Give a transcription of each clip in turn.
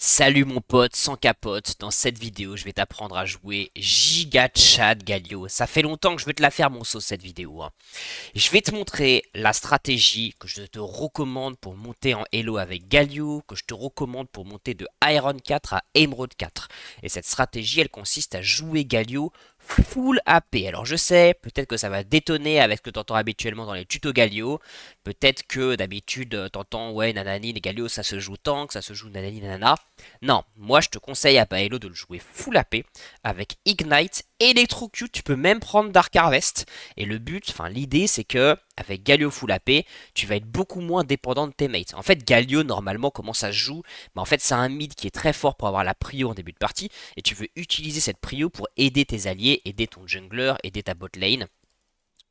Salut mon pote sans capote, dans cette vidéo je vais t'apprendre à jouer Giga Chad Galio. Ça fait longtemps que je veux te la faire mon sauce cette vidéo, hein. Je vais te montrer la stratégie que je te recommande pour monter en Elo avec Galio, que je te recommande pour monter de Iron 4 à Emerald 4. Et cette stratégie elle consiste à jouer Galio full AP. Alors je sais, peut-être que ça va détonner avec ce que tu entends habituellement dans les tutos Galio. Peut-être que d'habitude t'entends ouais nanani les Galio ça se joue tank, ça se joue nanani nanana. Non, moi je te conseille à Paelo de le jouer full AP avec Ignite, Electrocute, tu peux même prendre Dark Harvest. Et le but, enfin l'idée c'est que avec Galio full AP, tu vas être beaucoup moins dépendant de tes mates. En fait, Galio normalement comment ça se joue, en fait c'est un mid qui est très fort pour avoir la prio en début de partie et tu veux utiliser cette prio pour aider tes alliés, aider ton jungler, aider ta bot lane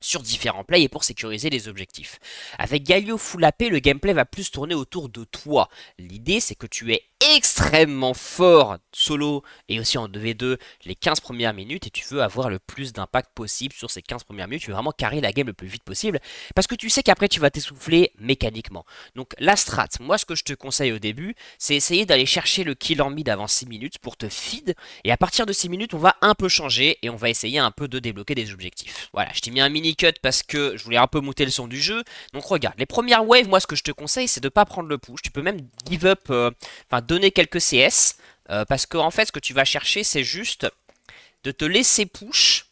sur différents plays et pour sécuriser les objectifs. Avec Galio full AP, le gameplay va plus tourner autour de toi. L'idée, c'est que tu es extrêmement fort solo et aussi en 2v2 les 15 premières minutes et tu veux avoir le plus d'impact possible sur ces 15 premières minutes. Tu veux vraiment carrer la game le plus vite possible parce que tu sais qu'après tu vas t'essouffler mécaniquement. Donc la strat, moi ce que je te conseille au début, c'est essayer d'aller chercher le kill en mid avant 6 minutes pour te feed et à partir de 6 minutes on va un peu changer et on va essayer un peu de débloquer des objectifs. Voilà, je t'ai mis un mini cut parce que je voulais un peu monter le son du jeu. Donc regarde, les premières waves, moi ce que je te conseille c'est de pas prendre le push. Tu peux même give up, enfin donner quelques CS. Parce que en fait ce que tu vas chercher c'est juste de te laisser push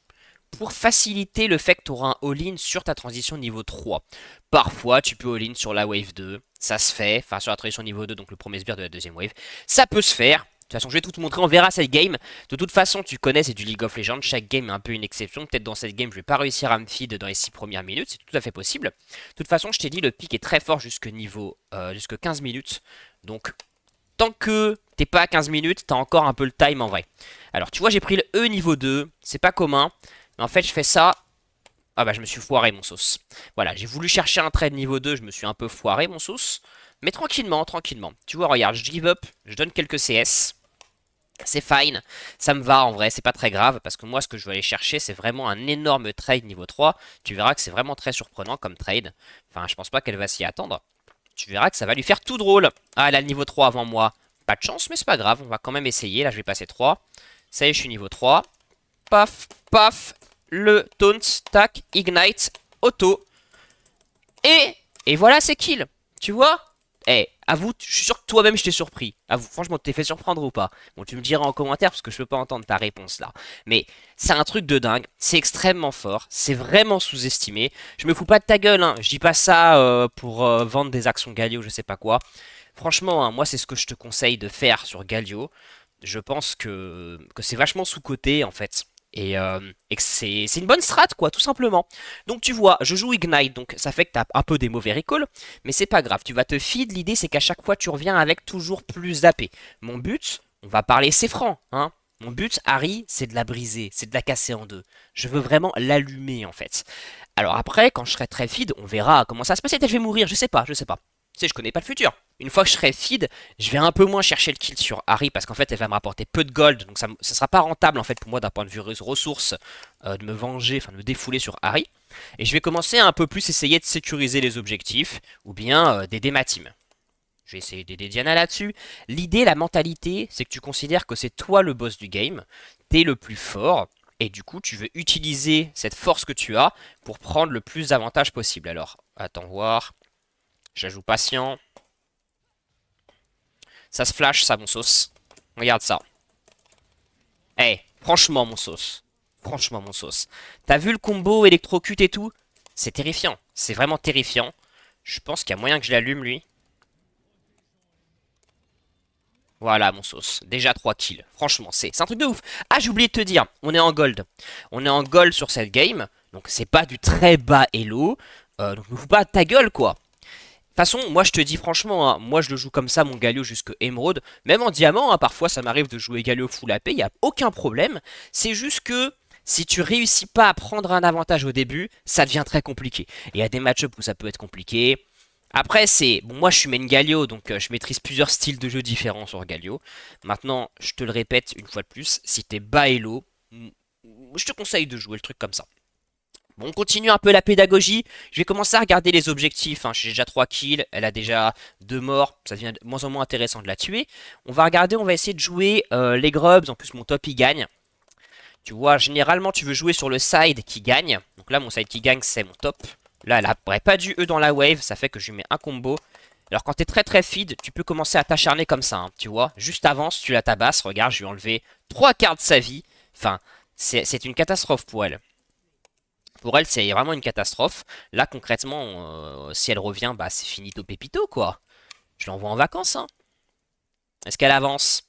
pour faciliter le fait que tu auras un all-in sur ta transition niveau 3. Parfois tu peux all-in sur la wave 2, ça se fait, enfin sur la transition niveau 2, donc le premier sbire de la deuxième wave, ça peut se faire. De toute façon, je vais tout te montrer, on verra cette game. De toute façon, tu connais, c'est du League of Legends. Chaque game est un peu une exception. Peut-être dans cette game, je vais pas réussir à me feed dans les 6 premières minutes. C'est tout à fait possible. De toute façon, je t'ai dit, le pic est très fort jusque 15 minutes. Donc, tant que t'es pas à 15 minutes, t'as encore un peu le time en vrai. Alors, tu vois, j'ai pris le E niveau 2. C'est pas commun. Mais en fait, je fais ça. Ah bah, je me suis foiré, mon sauce. Voilà, j'ai voulu chercher un trade niveau 2. Je me suis un peu foiré, mon sauce. Mais tranquillement, tranquillement. Tu vois, regarde, je give up. Je donne quelques CS. C'est fine, ça me va en vrai, c'est pas très grave, parce que moi ce que je veux aller chercher c'est vraiment un énorme trade niveau 3. Tu verras que c'est vraiment très surprenant comme trade. Enfin, je pense pas qu'elle va s'y attendre. Tu verras que ça va lui faire tout drôle. Ah, elle a le niveau 3 avant moi. Pas de chance, mais c'est pas grave, on va quand même essayer. Là, je vais passer 3. Ça y est, je suis niveau 3. Paf, paf, le taunt, tac, ignite, auto. Et voilà, c'est kill. Tu vois? Eh, avoue, je suis sûr que toi-même je t'ai surpris. Avoue, franchement, tu t'es fait surprendre ou pas? Bon, tu me diras en commentaire parce que je peux pas entendre ta réponse là. Mais c'est un truc de dingue, c'est extrêmement fort, c'est vraiment sous-estimé. Je me fous pas de ta gueule, hein. Je dis pas ça pour vendre des actions Galio, je sais pas quoi. Franchement, hein, moi c'est ce que je te conseille de faire sur Galio. Je pense que c'est vachement sous-coté en fait. Et que c'est une bonne strat, quoi, tout simplement. Donc tu vois, je joue Ignite, donc ça fait que t'as un peu des mauvais recalls, mais c'est pas grave, tu vas te feed, l'idée c'est qu'à chaque fois tu reviens avec toujours plus d'AP. Mon but, on va parler c'est franc, hein. Mon but, Harry, c'est de la briser, c'est de la casser en deux. Je veux vraiment l'allumer en fait. Alors après, quand je serai très feed, on verra comment ça se passe. Peut-être je vais mourir, je sais pas, je sais pas. Tu sais, je connais pas le futur. Une fois que je serai feed, je vais un peu moins chercher le kill sur Harry parce qu'en fait, elle va me rapporter peu de gold. Donc ça sera pas rentable en fait pour moi d'un point de vue ressources de me venger, enfin de me défouler sur Harry. Et je vais commencer à un peu plus essayer de sécuriser les objectifs ou bien d'aider ma team. Je vais essayer d'aider Diana là-dessus. L'idée, la mentalité, c'est que tu considères que c'est toi le boss du game, t'es le plus fort, et du coup, tu veux utiliser cette force que tu as pour prendre le plus d'avantages possible. Alors, attends voir. J'ajoute patient. Ça se flash, ça, mon sauce. Regarde ça. Eh, hey, franchement, mon sauce. Franchement, mon sauce. T'as vu le combo électrocute et tout? C'est terrifiant. C'est vraiment terrifiant. Je pense qu'il y a moyen que je l'allume, lui. Voilà, mon sauce. Déjà 3 kills. Franchement, c'est un truc de ouf. Ah, j'ai oublié de te dire, on est en gold. On est en gold sur cette game. Donc, c'est pas du très bas elo. Donc, ne fous pas ta gueule, quoi. De toute façon, moi je te dis franchement, hein, moi je le joue comme ça, mon Galio jusque Emerald. Même en diamant, hein, parfois ça m'arrive de jouer Galio full AP, il n'y a aucun problème. C'est juste que si tu réussis pas à prendre un avantage au début, ça devient très compliqué. Et il y a des match-ups où ça peut être compliqué. Après, c'est. Bon, moi je suis main Galio, donc je maîtrise plusieurs styles de jeu différents sur Galio. Maintenant, je te le répète une fois de plus, si t'es bas elo, je te conseille de jouer le truc comme ça. Bon, on continue un peu la pédagogie. Je vais commencer à regarder les objectifs, hein. J'ai déjà 3 kills, elle a déjà 2 morts. Ça devient de moins en moins intéressant de la tuer. On va regarder, on va essayer de jouer les grubs. En plus, mon top, il gagne. Tu vois, généralement, tu veux jouer sur le side qui gagne. Donc là, mon side qui gagne, c'est mon top. Là, elle n'aurait pas dû E dans la wave. Ça fait que je lui mets un combo. Alors, quand t'es très très feed, tu peux commencer à t'acharner comme ça, hein, tu vois. Juste avance, tu la tabasses. Regarde, je lui ai enlevé 3 quarts de sa vie. Enfin, c'est une catastrophe pour elle. Pour elle, c'est vraiment une catastrophe. Là, concrètement, si elle revient, bah c'est finito pépito, quoi. Je l'envoie en vacances, hein. Est-ce qu'elle avance?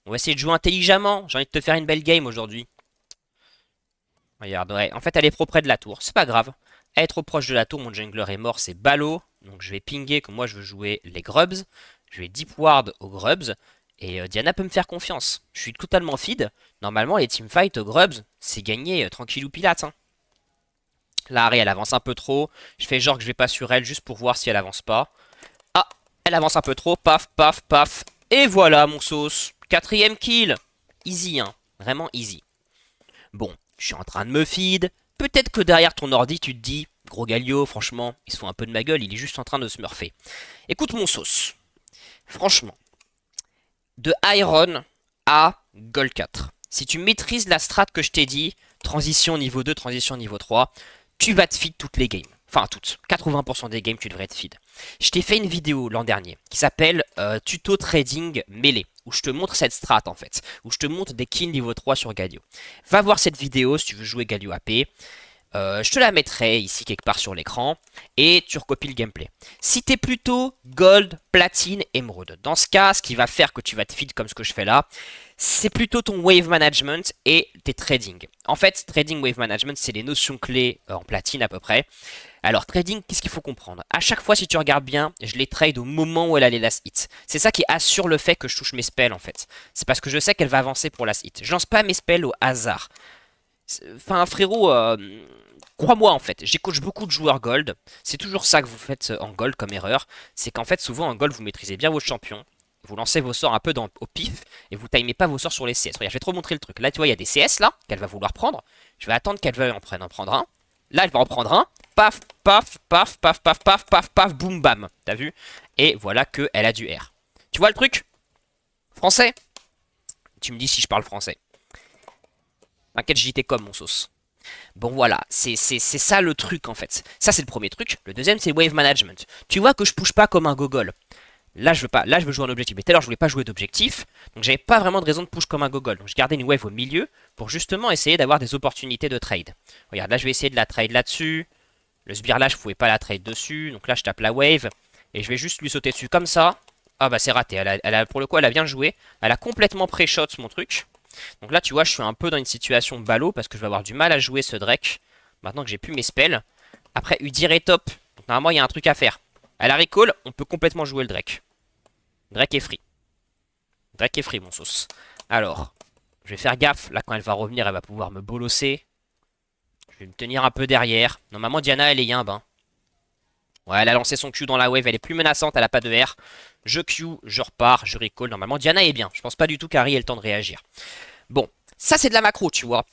On va essayer de jouer intelligemment. J'ai envie de te faire une belle game aujourd'hui. Regarde, ouais. En fait, elle est trop près de la tour. C'est pas grave. Elle est trop proche de la tour. Mon jungler est mort, c'est ballot. Donc je vais pinguer que moi, je veux jouer les grubs. Je vais deep ward aux grubs. Et Diana peut me faire confiance. Je suis totalement feed. Normalement, les teamfights aux grubs, c'est gagné tranquillou pilate, hein. Là, Harry, elle avance un peu trop. Je fais genre que je vais pas sur elle juste pour voir si elle avance pas. Ah, elle avance un peu trop. Paf, paf, paf. Et voilà, mon sauce. 4ème kill. Easy, hein. Vraiment easy. Bon, je suis en train de me feed. Peut-être que derrière ton ordi, tu te dis, gros Galio, franchement, il se fout un peu de ma gueule, il est juste en train de se smurfer. Écoute mon sauce. Franchement, de Iron à Gold 4. Si tu maîtrises la strat que je t'ai dit, transition niveau 2, transition niveau 3, tu vas te feed toutes les games. Enfin, toutes. 80% des games, tu devrais te feed. Je t'ai fait une vidéo l'an dernier qui s'appelle Tuto Trading Melee, où je te montre cette strat en fait, où je te montre des kills niveau 3 sur Galio. Va voir cette vidéo si tu veux jouer Galio AP. Je te la mettrai ici quelque part sur l'écran et tu recopies le gameplay. Si t'es plutôt Gold, Platine, Emerald, dans ce cas, ce qui va faire que tu vas te feed comme ce que je fais là, c'est plutôt ton wave management et tes trading. En fait, trading, wave management, c'est les notions clés en platine à peu près. Alors, trading, qu'est-ce qu'il faut comprendre? À chaque fois, si tu regardes bien, je les trade au moment où elle a les last hits. C'est ça qui assure le fait que je touche mes spells en fait. C'est parce que je sais qu'elle va avancer pour last hit. Je lance pas mes spells au hasard. Enfin, frérot, crois-moi en fait, j'ai coach beaucoup de joueurs gold. C'est toujours ça que vous faites en gold comme erreur. C'est qu'en fait, souvent en gold, vous maîtrisez bien vos champions. Vous lancez vos sorts un peu au pif et vous timez pas vos sorts sur les CS. Regarde, je vais te remontrer le truc. Là, tu vois, il y a des CS là qu'elle va vouloir prendre. Je vais attendre qu'elle veuille en prendre un. Là, elle va en prendre un. Paf, paf, paf, paf, paf, paf, paf, paf, boum, bam. T'as vu? Et voilà qu'elle a du R. Tu vois le truc? Français? Tu me dis si je parle français. T'inquiète, j'y étais comme mon sauce. Bon voilà, c'est ça le truc en fait. Ça c'est le premier truc. Le deuxième c'est wave management. Tu vois que je push pas comme un gogol. Là je veux pas, là je veux jouer un objectif. Mais tout à l'heure je voulais pas jouer d'objectif. Donc j'avais pas vraiment de raison de push comme un gogol. Donc je gardais une wave au milieu pour justement essayer d'avoir des opportunités de trade. Regarde, là je vais essayer de la trade là-dessus. Le sbire là je pouvais pas la trade dessus. Donc là je tape la wave. Et je vais juste lui sauter dessus comme ça. Ah bah c'est raté. Pour le coup elle a bien joué. Elle a complètement pré-shot mon truc. Donc là, tu vois, je suis un peu dans une situation ballot parce que je vais avoir du mal à jouer ce Drake. Maintenant que j'ai plus mes spells. Après, Udyr est top. Donc normalement, il y a un truc à faire. À la recall, on peut complètement jouer le Drake. Drake est free. Drake est free, mon sauce. Alors, je vais faire gaffe. Là, quand elle va revenir, elle va pouvoir me bolosser. Je vais me tenir un peu derrière. Normalement, Diana, elle est yimbe. Hein. Ouais, elle a lancé son Q dans la wave. Elle est plus menaçante. Elle a pas de R. Je Q, je repars, je recall. Normalement, Diana est bien. Je pense pas du tout qu'Harry ait le temps de réagir. Bon, ça c'est de la macro, tu vois.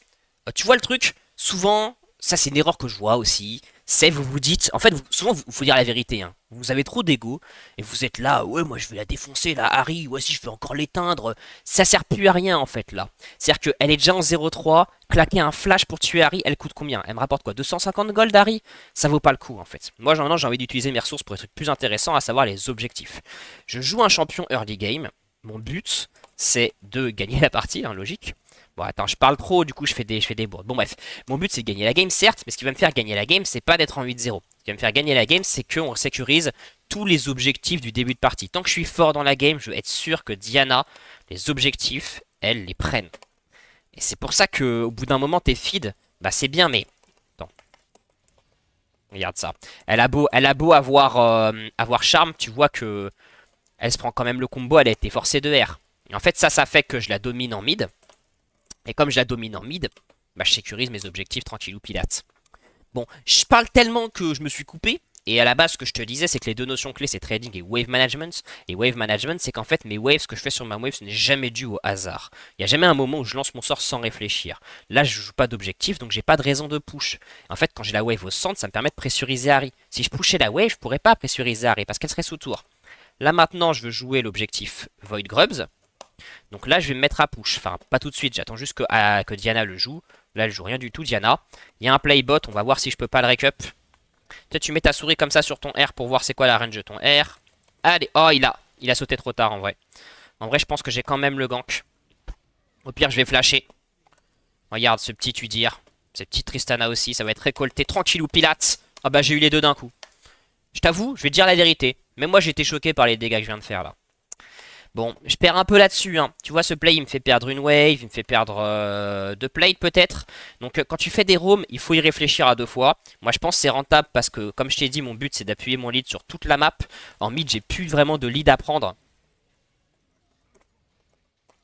Tu vois le truc, souvent, ça c'est une erreur que je vois aussi, c'est vous vous dites, en fait, souvent, il faut dire la vérité, hein. Vous avez trop d'ego, et vous êtes là, ouais, moi je vais la défoncer, là, Harry, ouais, si je vais encore l'éteindre. Ça sert plus à rien, en fait, là. C'est-à-dire qu'elle est déjà en 0-3, claquer un flash pour tuer Harry, elle coûte combien? Elle me rapporte quoi? 250 gold, Harry? Ça vaut pas le coup, en fait. Moi, maintenant, j'ai envie d'utiliser mes ressources pour des trucs plus intéressants, à savoir les objectifs. Je joue un champion early game, mon but, c'est de gagner la partie, hein, logique. Bon, attends, je parle trop, du coup, je fais des bourdes. Bon, bref. Mon but, c'est de gagner la game, certes, mais ce qui va me faire gagner la game, c'est pas d'être en 8-0. Ce qui va me faire gagner la game, c'est qu'on sécurise tous les objectifs du début de partie. Tant que je suis fort dans la game, je veux être sûr que Diana, les objectifs, elle les prenne. Et c'est pour ça qu'au bout d'un moment, t'es feed. Bah, c'est bien, mais... Attends. Regarde ça. Elle a beau avoir charme, tu vois que... Elle se prend quand même le combo, elle a été forcée de R. Et en fait, ça fait que je la domine en mid. Et comme je la domine en mid, bah, je sécurise mes objectifs tranquillou pilate. Bon, je parle tellement que je me suis coupé. Et à la base, ce que je te disais, c'est que les deux notions clés, c'est trading et wave management. Et wave management, c'est qu'en fait, mes waves, ce que je fais sur ma wave, ce n'est jamais dû au hasard. Il n'y a jamais un moment où je lance mon sort sans réfléchir. Là, je joue pas d'objectif, donc j'ai pas de raison de push. En fait, quand j'ai la wave au centre, ça me permet de pressuriser Harry. Si je pushais la wave, je pourrais pas pressuriser Harry parce qu'elle serait sous tour. Là maintenant, je veux jouer l'objectif Void Grubs. Donc là, je vais me mettre à push. Enfin, pas tout de suite, j'attends juste que Diana le joue. Là, elle joue rien du tout, Diana. Il y a un playbot, on va voir si je peux pas le récup. Peut-être tu mets ta souris comme ça sur ton R pour voir c'est quoi la range de ton R. Allez, oh, il a sauté trop tard en vrai. En vrai, je pense que j'ai quand même le gank. Au pire, je vais flasher. Regarde ce petit Udyr. Cette petite Tristana aussi, ça va être récolté tranquillou Pilates. Ah bah j'ai eu les deux d'un coup. Je t'avoue, je vais te dire la vérité. Même moi, j'ai été choqué par les dégâts que je viens de faire là. Bon, je perds un peu là-dessus. Hein. Tu vois, ce play, il me fait perdre une wave, il me fait perdre deux plates peut-être. Donc, quand tu fais des roams, il faut y réfléchir à deux fois. Moi, je pense que c'est rentable parce que, comme je t'ai dit, mon but, c'est d'appuyer mon lead sur toute la map. En mid, j'ai plus vraiment de lead à prendre.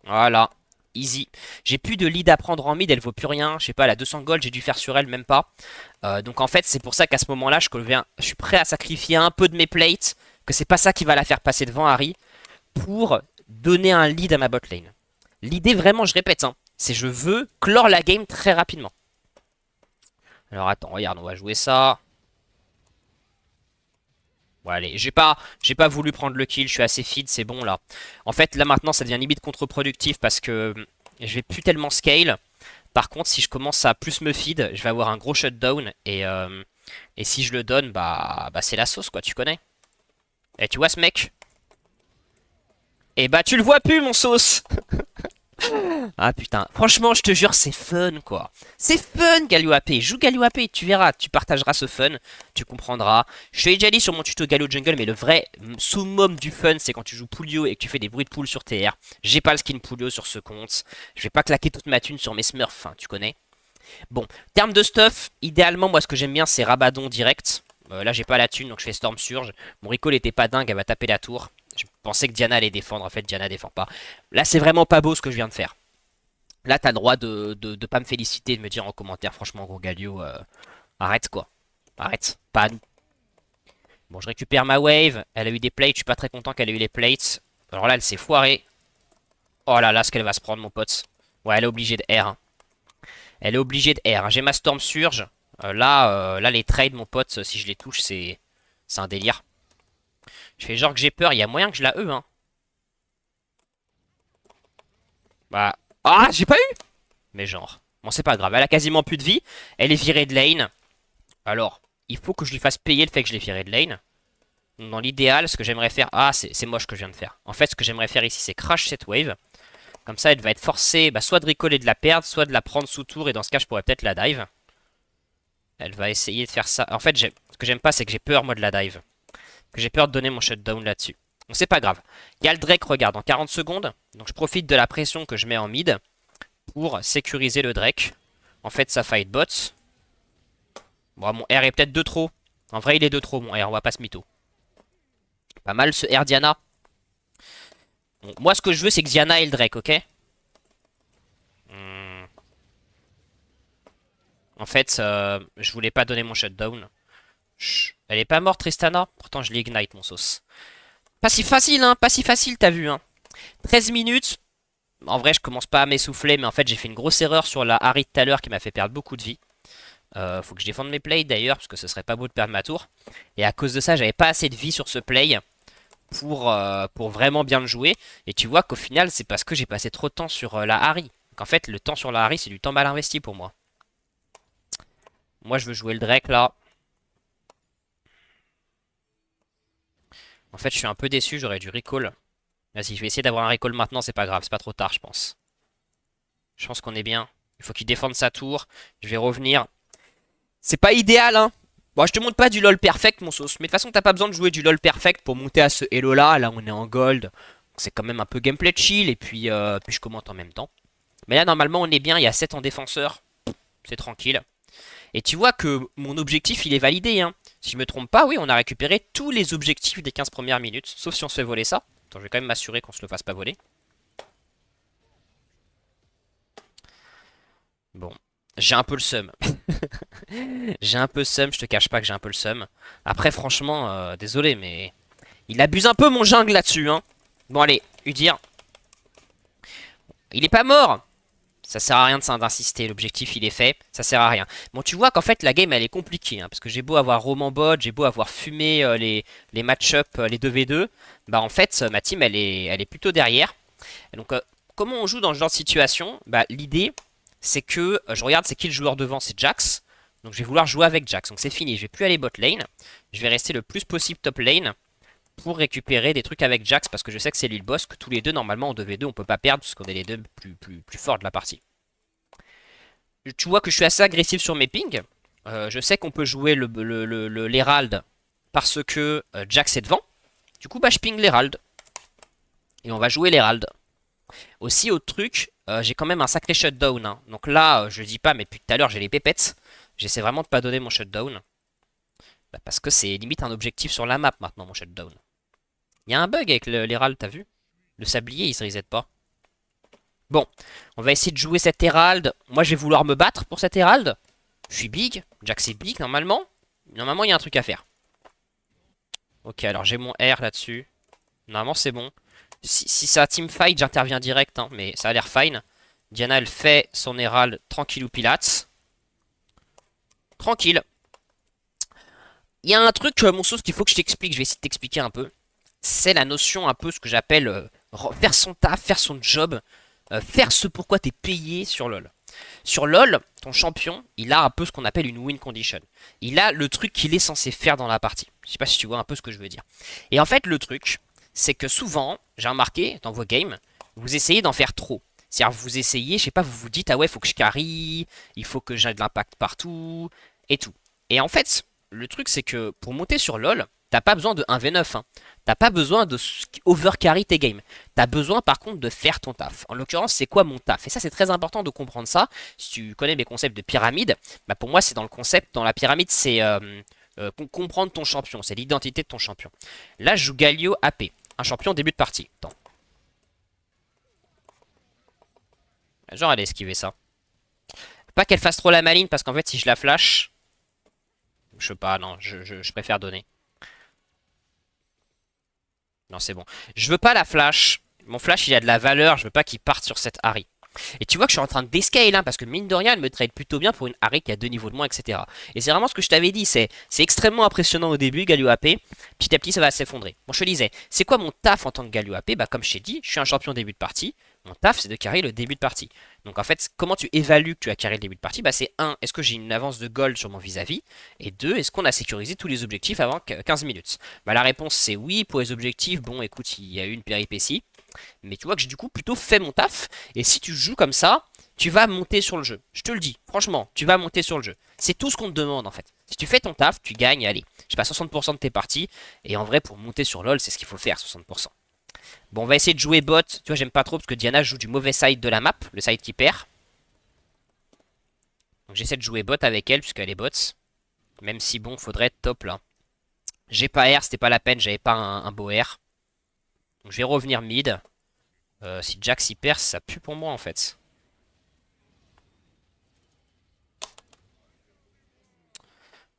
Voilà, easy. J'ai plus de lead à prendre en mid, elle vaut plus rien. Je sais pas, elle a 200 gold, j'ai dû faire sur elle, même pas. Donc, en fait, c'est pour ça qu'à ce moment-là, je suis prêt à sacrifier un peu de mes plates. Que c'est pas ça qui va la faire passer devant Harry. Pour donner un lead à ma botlane. L'idée vraiment, je répète, hein, c'est je veux clore la game très rapidement. Alors attends, regarde, on va jouer ça. Bon allez, j'ai pas voulu prendre le kill, je suis assez feed, c'est bon là. En fait, là maintenant, ça devient limite contre-productif parce que je vais plus tellement scale. Par contre, si je commence à plus me feed, je vais avoir un gros shutdown et si je le donne, bah c'est la sauce quoi, tu connais. Et tu vois ce mec? Et bah tu le vois plus mon sauce. Ah putain, franchement, je te jure, c'est fun quoi. C'est fun, Galio AP. Joue Galio AP, tu verras, tu partageras ce fun, tu comprendras. Je te l'ai déjà dit sur mon tuto Galio Jungle, mais le vrai summum du fun, c'est quand tu joues Poulio et que tu fais des bruits de poule sur TR. J'ai pas le skin Poulio sur ce compte. Je vais pas claquer toute ma thune sur mes smurfs, hein, tu connais. Bon, termes de stuff, idéalement, moi ce que j'aime bien, c'est Rabadon direct. Là, j'ai pas la thune, donc je fais Storm Surge. Mon recall était pas dingue, elle va taper la tour. Je pensais que Diana allait défendre, en fait, Diana défend pas. Là, c'est vraiment pas beau ce que je viens de faire. Là, t'as le droit de pas me féliciter, de me dire en commentaire, franchement, gros Galio, arrête quoi. Arrête, pas à nous. Bon, je récupère ma wave. Elle a eu des plates, je suis pas très content qu'elle ait eu les plates. Alors là, elle s'est foirée. Oh là là, ce qu'elle va se prendre, mon pote. Ouais, elle est obligée de R. Hein. Elle est obligée de R. Hein. J'ai ma Storm Surge. Là, les trades, mon pote, si je les touche, c'est un délire. Je fais genre que j'ai peur, il y a moyen que je la E, hein. Bah. Ah, j'ai pas eu! Mais genre. Bon, c'est pas grave, elle a quasiment plus de vie. Elle est virée de lane. Alors, il faut que je lui fasse payer le fait que je l'ai virée de lane. Donc, dans l'idéal, ce que j'aimerais faire... Ah, c'est moche ce que je viens de faire. En fait, ce que j'aimerais faire ici, c'est crash cette wave. Comme ça, elle va être forcée soit de recoller de la perdre, soit de la prendre sous tour. Et dans ce cas, je pourrais peut-être la dive. Elle va essayer de faire ça. En fait, ce que j'aime pas, c'est que j'ai peur, moi, de la dive. Que j'ai peur de donner mon shutdown là-dessus. Donc, c'est pas grave. Il y a le Drake, regarde, en 40 secondes. Donc, je profite de la pression que je mets en mid pour sécuriser le Drake. En fait, ça fight bot. Bon, mon R est peut-être de trop. En vrai, il est de trop, mon R. On va pas se mytho. Pas mal ce R Diana. Bon, moi, ce que je veux, c'est que Diana ait le Drake, ok? En fait, je voulais pas donner mon shutdown. Chut. Elle est pas morte, Tristana. Pourtant, je l'ignite, mon sauce. Pas si facile, hein. Pas si facile, t'as vu, hein. 13 minutes. En vrai, je commence pas à m'essouffler, mais en fait, j'ai fait une grosse erreur sur la Harry de tout à l'heure qui m'a fait perdre beaucoup de vie. Faut que je défende mes plays d'ailleurs, parce que ce serait pas beau de perdre ma tour. Et à cause de ça, j'avais pas assez de vie sur ce play pour vraiment bien le jouer. Et tu vois qu'au final, c'est parce que j'ai passé trop de temps sur la Harry. Donc en fait, le temps sur la Harry, c'est du temps mal investi pour moi. Moi, je veux jouer le Drake là. En fait, je suis un peu déçu, j'aurais dû recall. Vas-y, je vais essayer d'avoir un recall maintenant, c'est pas grave, c'est pas trop tard, je pense. Je pense qu'on est bien. Il faut qu'il défende sa tour. Je vais revenir. C'est pas idéal, hein. Bon, je te montre pas du LoL perfect, mon sauce. Mais de toute façon, t'as pas besoin de jouer du LoL perfect pour monter à ce Elo là. Là, on est en gold. C'est quand même un peu gameplay chill. Et puis je commente en même temps. Mais là, normalement, on est bien. Il y a 7 en défenseur. C'est tranquille. Et tu vois que mon objectif, il est validé, hein. Si je me trompe pas, oui, on a récupéré tous les objectifs des 15 premières minutes. Sauf si on se fait voler ça. Attends, je vais quand même m'assurer qu'on se le fasse pas voler. Bon. j'ai un peu le seum. J'ai un peu le seum, je te cache pas que j'ai un peu le seum. Après, franchement, désolé, mais il abuse un peu mon jungle là-dessus, hein. Bon, allez, Udyr. Il est pas mort. Ça sert à rien d'insister, l'objectif il est fait, ça sert à rien. Bon, tu vois qu'en fait la game elle est compliquée, hein, parce que j'ai beau avoir Roman bot, j'ai beau avoir fumé les match-up, les 2v2, bah en fait ma team elle est plutôt derrière. Et donc comment on joue dans ce genre de situation? Bah l'idée c'est que je regarde c'est qui le joueur devant, c'est Jax. Donc je vais vouloir jouer avec Jax, donc c'est fini, je vais plus aller bot lane, je vais rester le plus possible top lane pour récupérer des trucs avec Jax parce que je sais que c'est lui le boss, que tous les deux normalement en 2v2 on peut pas perdre parce qu'on est les deux plus forts de la partie. Tu vois que je suis assez agressif sur mes pings. Je sais qu'on peut jouer l'Herald parce que Jax est devant. Du coup, bah, je ping l'Herald. Et on va jouer l'Herald. Aussi, autre truc, j'ai quand même un sacré shutdown, hein. Donc là, je dis pas, mais depuis tout à l'heure, j'ai les pépettes. J'essaie vraiment de pas donner mon shutdown. Bah, parce que c'est limite un objectif sur la map maintenant, mon shutdown. Il y a un bug avec l'Herald, t'as vu? Le sablier, il se reset pas. Bon, on va essayer de jouer cet Herald. Moi, je vais vouloir me battre pour cet Herald. Je suis big. Jax est big, normalement. Normalement, il y a un truc à faire. Ok, alors j'ai mon R là-dessus. Normalement, c'est bon. Si ça teamfight, j'interviens direct, hein, mais ça a l'air fine. Diana, elle fait son Herald tranquille ou pilates. Tranquille. Il y a un truc, mon sauce, qu'il faut que je t'explique. Je vais essayer de t'expliquer un peu. C'est la notion un peu ce que j'appelle faire son taf, faire son job, faire ce pourquoi t'es payé sur LoL. Sur LoL, ton champion, il a un peu ce qu'on appelle une win condition. Il a le truc qu'il est censé faire dans la partie. Je sais pas si tu vois un peu ce que je veux dire. Et en fait, le truc, c'est que souvent, j'ai remarqué dans vos games, vous essayez d'en faire trop. C'est-à-dire, vous essayez, je sais pas, vous vous dites, ah ouais, faut que je carry, il faut que j'ai de l'impact partout, et tout. Et en fait, le truc, c'est que pour monter sur LoL, t'as pas besoin de 1v9, hein. T'as pas besoin de overcarry tes games. T'as besoin par contre de faire ton taf. En l'occurrence, c'est quoi mon taf? Et ça, c'est très important de comprendre ça. Si tu connais mes concepts de pyramide, bah pour moi, c'est dans le concept, dans la pyramide, c'est comprendre ton champion. C'est l'identité de ton champion. Là, je joue Galio AP, un champion début de partie. Attends. Genre, elle a esquivé ça. Pas qu'elle fasse trop la maline, parce qu'en fait, si je la flash, je sais pas, non, je préfère donner. Non, c'est bon. Je veux pas la flash. Mon flash, il a de la valeur. Je veux pas qu'il parte sur cette Harry. Et tu vois que je suis en train de descale, hein, parce que mine de rien, elle me trade plutôt bien pour une Harry qui a 2 niveaux de moins, etc. Et c'est vraiment ce que je t'avais dit. C'est extrêmement impressionnant au début, Galio AP. Petit à petit, ça va s'effondrer. Bon, je te disais, c'est quoi mon taf en tant que Galio AP? Bah, comme je t'ai dit, je suis un champion début de partie. Mon taf, c'est de carry le début de partie. Donc en fait, comment tu évalues que tu as carré le début de partie? Bah, c'est 1, est-ce que j'ai une avance de gold sur mon vis-à-vis? Et 2, est-ce qu'on a sécurisé tous les objectifs avant 15 minutes? Bah, la réponse, c'est oui. Pour les objectifs, bon, écoute, il y a eu une péripétie. Mais tu vois que j'ai du coup plutôt fait mon taf. Et si tu joues comme ça, tu vas monter sur le jeu. Je te le dis, franchement, tu vas monter sur le jeu. C'est tout ce qu'on te demande en fait. Si tu fais ton taf, tu gagnes, allez, je sais pas, 60% de tes parties. Et en vrai, pour monter sur LoL, c'est ce qu'il faut faire, 60%. Bon, on va essayer de jouer bot. Tu vois, j'aime pas trop parce que Diana joue du mauvais side de la map, le side qui perd. Donc j'essaie de jouer bot avec elle puisqu'elle est bot. Même si bon, faudrait être top là. J'ai pas R, c'était pas la peine, j'avais pas un beau R. Donc je vais revenir mid. Si Jax y perd, ça pue pour moi en fait.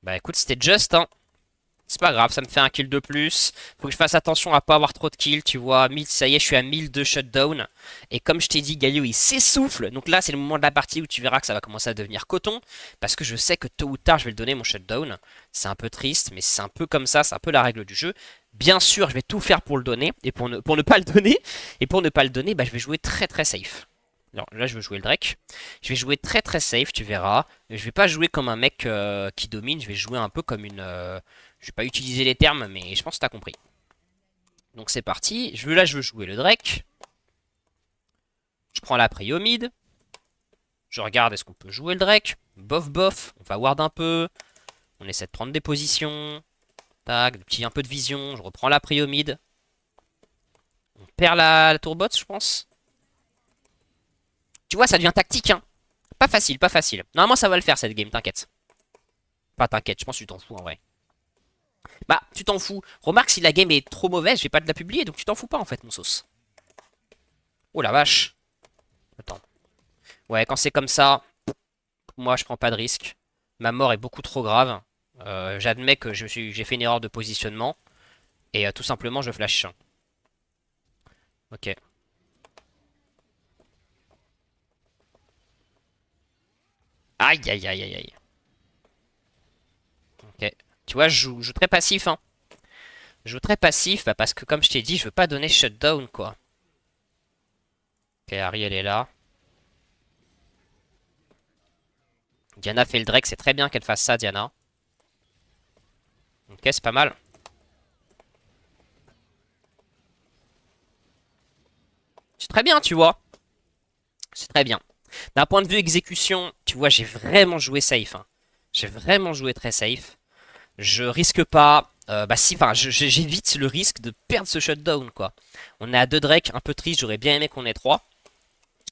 Bah écoute, c'était juste, hein. C'est pas grave, ça me fait un kill de plus. Faut que je fasse attention à pas avoir trop de kills, tu vois. 1000, ça y est, je suis à 1000 de shutdown. Et comme je t'ai dit, Galio, il s'essouffle. Donc là, c'est le moment de la partie où tu verras que ça va commencer à devenir coton. Parce que je sais que tôt ou tard, je vais le donner, mon shutdown. C'est un peu triste, mais c'est un peu comme ça, c'est un peu la règle du jeu. Bien sûr, je vais tout faire pour le donner. Et pour ne pas le donner, bah, je vais jouer très très safe. Alors là, je veux jouer le Drake. Je vais jouer très très safe, tu verras. Je vais pas jouer comme un mec qui domine, je vais jouer un peu comme une... je vais pas utiliser les termes, mais je pense que t'as compris. Donc c'est parti. Là, je veux jouer le Drake. Je prends la prio mid. Je regarde est-ce qu'on peut jouer le Drake. Bof bof, on va ward un peu. On essaie de prendre des positions. Tac, un peu de vision. Je reprends la prio mid. On perd la tour bot, je pense. Tu vois, ça devient tactique, hein. Pas facile, pas facile. Normalement, ça va le faire cette game, t'inquiète. Pas t'inquiète, je pense que tu t'en fous en vrai. Bah, tu t'en fous. Remarque, si la game est trop mauvaise, je vais pas te la publier, donc tu t'en fous pas en fait, mon sauce. Oh la vache. Attends. Ouais, quand c'est comme ça, moi je prends pas de risque. Ma mort est beaucoup trop grave. J'admets que j'ai fait une erreur de positionnement. Et tout simplement je flash. Ok. Aïe aïe aïe aïe aïe. Ok. Tu vois, je joue très passif, hein. Je joue très passif bah, parce que comme je t'ai dit, je veux pas donner shutdown quoi. Ok, Harry elle est là. Diana fait le Drake, c'est très bien qu'elle fasse ça, Diana. Ok, c'est pas mal. C'est très bien, tu vois. C'est très bien. D'un point de vue exécution, tu vois, j'ai vraiment joué safe, hein. J'ai vraiment joué très safe. Je risque pas. Bah si, enfin, j'évite le risque de perdre ce shutdown, quoi. On est à 2 Drake, un peu triste, j'aurais bien aimé qu'on ait 3.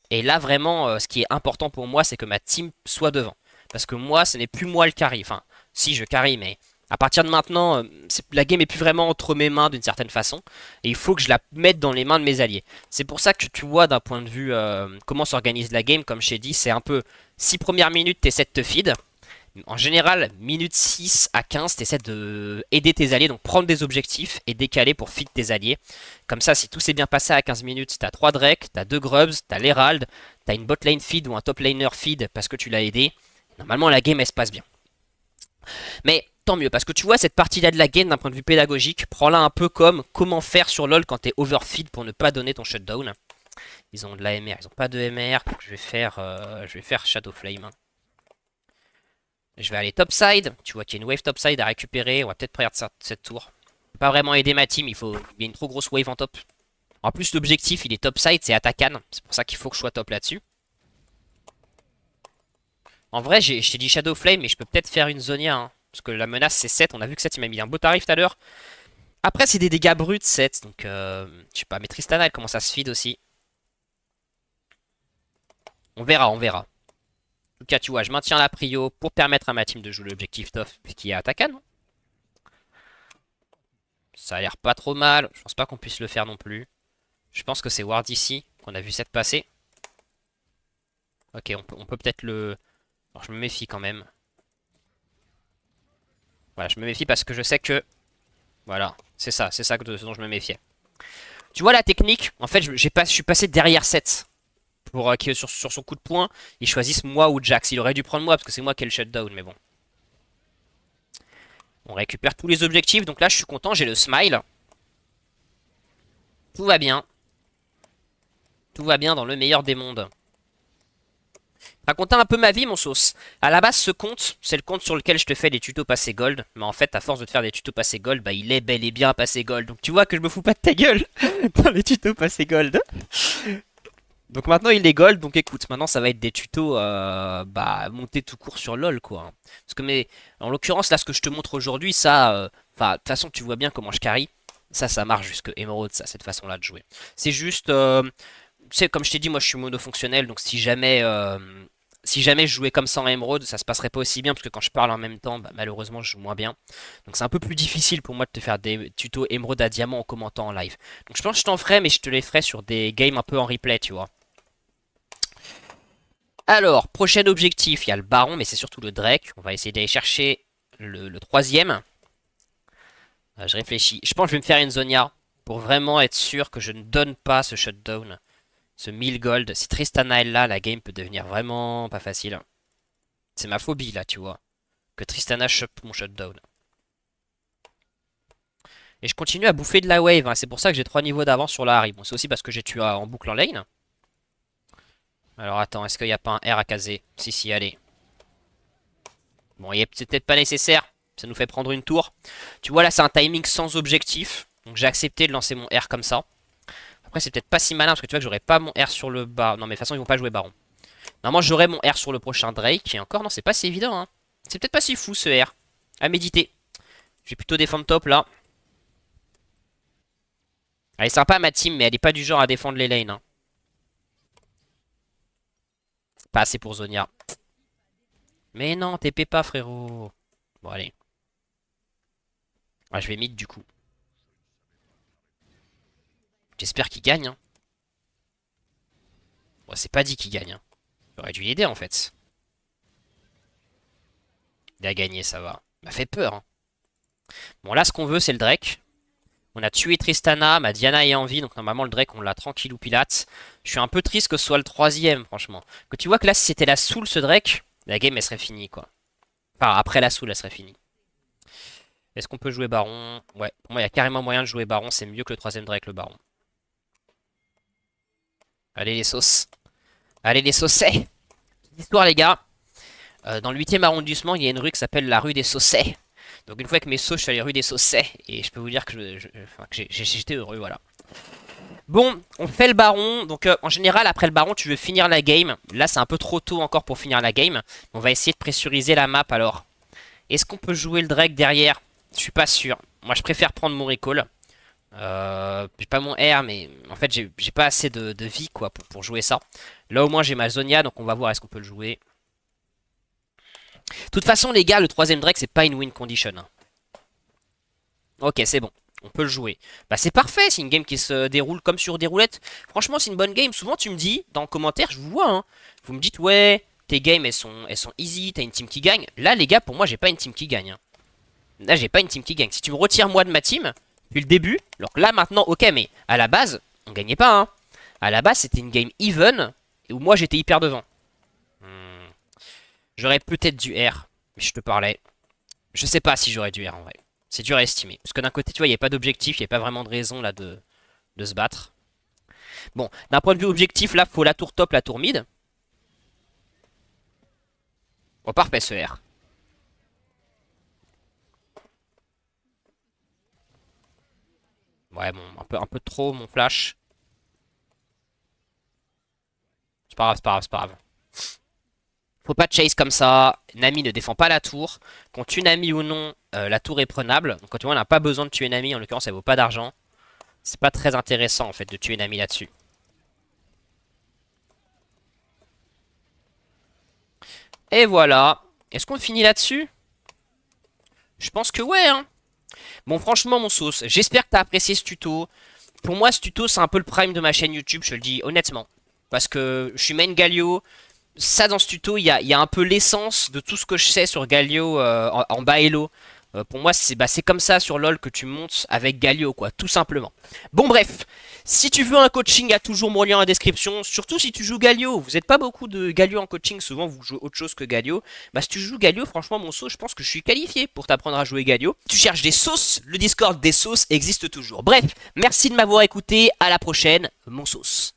Et là, vraiment, ce qui est important pour moi, c'est que ma team soit devant. Parce que moi, ce n'est plus moi le carry. Enfin, si, je carry, mais à partir de maintenant, la game est plus vraiment entre mes mains d'une certaine façon. Et il faut que je la mette dans les mains de mes alliés. C'est pour ça que tu vois, d'un point de vue comment s'organise la game, comme je t'ai dit, c'est un peu 6 premières minutes, t'essaies de te feed. En général, minute 6 à 15, tu essaies de aider tes alliés, donc prendre des objectifs et décaler pour feed tes alliés. Comme ça, si tout s'est bien passé à 15 minutes, t'as 3 Drake, t'as 2 Grubs, t'as l'Herald, t'as une bot lane feed ou un top laner feed parce que tu l'as aidé. Normalement, la game, elle se passe bien. Mais tant mieux, parce que tu vois, cette partie-là de la game, d'un point de vue pédagogique, prends-la un peu comme comment faire sur LoL quand t'es overfeed pour ne pas donner ton shutdown. Ils ont de la MR, ils ont pas de MR, donc je vais faire Shadow Flame, hein. Je vais aller topside. Tu vois qu'il y a une wave topside à récupérer. On va peut-être perdre cette tour. Pas vraiment aider ma team. Il y a une trop grosse wave en top. En plus, l'objectif, il est topside, c'est Atakan. C'est pour ça qu'il faut que je sois top là-dessus. En vrai, je t'ai dit Shadow Flame, mais je peux peut-être faire une Zonia, hein. Parce que la menace, c'est 7. On a vu que 7, il m'a mis un beau tarif tout à l'heure. Après, c'est des dégâts bruts, 7. Donc, je sais pas. Mais Tristana, elle commence à se feed aussi. On verra, on verra. En tout cas, tu vois, je maintiens la prio pour permettre à ma team de jouer l'objectif top qui est Atakan. Ça a l'air pas trop mal. Je pense pas qu'on puisse le faire non plus. Je pense que c'est Ward ici qu'on a vu cette passer. Ok, on peut peut-être le... Alors je me méfie quand même. Voilà, je me méfie parce que je sais que... Voilà, c'est ça ce dont je me méfiais. Tu vois la technique? En fait, je suis passé derrière 7. Pour que sur son coup de poing, il choisisse moi ou Jax. Il aurait dû prendre moi parce que c'est moi qui ai le shutdown, mais bon. On récupère tous les objectifs, donc là je suis content, j'ai le smile. Tout va bien. Tout va bien dans le meilleur des mondes. Raconter un peu ma vie, mon sauce. À la base, ce compte, c'est le compte sur lequel je te fais des tutos passé gold. Mais en fait, à force de te faire des tutos passé gold, bah il est bel et bien passé gold. Donc tu vois que je me fous pas de ta gueule dans les tutos passé gold. Donc maintenant il est gold, donc écoute, maintenant ça va être des tutos bah monter tout court sur LoL quoi. Parce que mais en l'occurrence là ce que je te montre aujourd'hui, ça, enfin de toute façon tu vois bien comment je carry. Ça marche jusque Emerald, ça, cette façon-là de jouer. C'est juste, tu sais, comme je t'ai dit, moi je suis monofonctionnel, donc si jamais je jouais comme ça en Emerald, ça se passerait pas aussi bien, parce que quand je parle en même temps, bah, malheureusement je joue moins bien. Donc c'est un peu plus difficile pour moi de te faire des tutos Emerald à diamant en commentant en live. Donc je pense que je t'en ferai, mais je te les ferai sur des games un peu en replay, tu vois. Alors, prochain objectif, il y a le Baron, mais c'est surtout le Drake. On va essayer d'aller chercher le troisième. Je réfléchis. Je pense que je vais me faire une Zonia pour vraiment être sûr que je ne donne pas ce shutdown. Ce 1000 gold. Si Tristana est là, la game peut devenir vraiment pas facile. C'est ma phobie là, tu vois. Que Tristana chope mon shutdown. Et je continue à bouffer de la wave, hein. C'est pour ça que j'ai 3 niveaux d'avance sur la Harry. Bon, c'est aussi parce que j'ai tué en boucle en lane. Alors attends, est-ce qu'il n'y a pas un R à caser? Si, si, allez. Bon, c'est peut-être pas nécessaire. Ça nous fait prendre une tour. Tu vois, là, c'est un timing sans objectif. Donc j'ai accepté de lancer mon R comme ça. Après, c'est peut-être pas si malin parce que tu vois que j'aurais pas mon R sur le bas. Non, mais de toute façon, ils vont pas jouer Baron. Normalement, j'aurai mon R sur le prochain Drake. Et encore, non, c'est pas si évident, hein. C'est peut-être pas si fou ce R. À méditer. Je vais plutôt défendre top là. Elle est sympa ma team, mais elle est pas du genre à défendre les lanes, hein. Pas assez pour Zonia. Mais non, TP pas, frérot. Bon, allez. Ah, je vais mid du coup. J'espère qu'il gagne, hein. Bon, c'est pas dit qu'il gagne, hein. J'aurais dû l'aider en fait. Il a gagné, ça va. Il m'a fait peur, hein. Bon, là, ce qu'on veut, c'est le Drake. On a tué Tristana, ma Diana est en vie, donc normalement le Drake on l'a tranquille ou pilate. Je suis un peu triste que ce soit le troisième, franchement. Que tu vois que là, si c'était la Soul ce Drake, la game elle serait finie quoi. Enfin, après la Soul elle serait finie. Est-ce qu'on peut jouer Baron? Ouais, pour moi il y a carrément moyen de jouer Baron, c'est mieux que le troisième Drake le Baron. Allez les sauces. Allez les saucets. Histoire les gars. Dans le 8ème arrondissement, il y a une rue qui s'appelle la rue des Saucets. Donc une fois que mes sauces, je suis allé rue des Saucets. Et je peux vous dire que enfin, que j'étais heureux, voilà. Bon, on fait le baron. Donc en général, après le baron, tu veux finir la game. Là, c'est un peu trop tôt encore pour finir la game. On va essayer de pressuriser la map alors. Est-ce qu'on peut jouer le Drake derrière? Je suis pas sûr. Moi, je préfère prendre mon recall. J'ai pas mon R, mais en fait, j'ai pas assez de vie quoi pour jouer ça. Là, au moins, j'ai ma Zonia, donc on va voir est-ce qu'on peut le jouer. De toute façon, les gars, le troisième Drake, c'est pas une win condition, hein. Ok, c'est bon. On peut le jouer. Bah c'est parfait, c'est une game qui se déroule comme sur des roulettes. Franchement, c'est une bonne game. Souvent, tu me dis, dans le commentaire, je vous vois, hein, vous me dites, ouais, tes games, elles sont easy, t'as une team qui gagne. Là, les gars, pour moi, j'ai pas une team qui gagne, hein. Là, j'ai pas une team qui gagne. Si tu me retires moi de ma team, depuis le début, alors que là, maintenant, ok, mais à la base, on gagnait pas, hein. À la base, c'était une game even, où moi, j'étais hyper devant. Hmm. J'aurais peut-être du R, mais je te parlais. Je sais pas si j'aurais du R, en vrai. C'est dur à estimer. Parce que d'un côté, tu vois, il n'y a pas d'objectif, il n'y a pas vraiment de raison là de se battre. Bon, d'un point de vue objectif, là, faut la tour top, la tour mid. Bon, parfait ce R. Ouais, bon, un peu trop mon flash. C'est pas grave, c'est pas grave, c'est pas grave. Faut pas chase comme ça. Nami ne défend pas la tour. Qu'on tue Nami ou non, la tour est prenable. Donc quand tu vois, on n'a pas besoin de tuer Nami. En l'occurrence, elle vaut pas d'argent. C'est pas très intéressant en fait de tuer Nami là-dessus. Et voilà. Est-ce qu'on finit là-dessus? Je pense que ouais, hein. Bon, franchement, mon sauce, j'espère que t'as apprécié ce tuto. Pour moi, ce tuto, c'est un peu le prime de ma chaîne YouTube, je te le dis honnêtement. Parce que je suis main Galio. Ça, dans ce tuto, il y a un peu l'essence de tout ce que je sais sur Galio en bas elo. Pour moi, c'est comme ça sur LoL que tu montes avec Galio, quoi, tout simplement. Bon, bref, si tu veux un coaching, il y a toujours mon lien en description. Surtout si tu joues Galio. Vous n'êtes pas beaucoup de Galio en coaching, souvent vous jouez autre chose que Galio. Bah, si tu joues Galio, franchement, mon sauce, je pense que je suis qualifié pour t'apprendre à jouer Galio. Tu cherches des sauces, le Discord des sauces existe toujours. Bref, merci de m'avoir écouté, à la prochaine, mon sauce.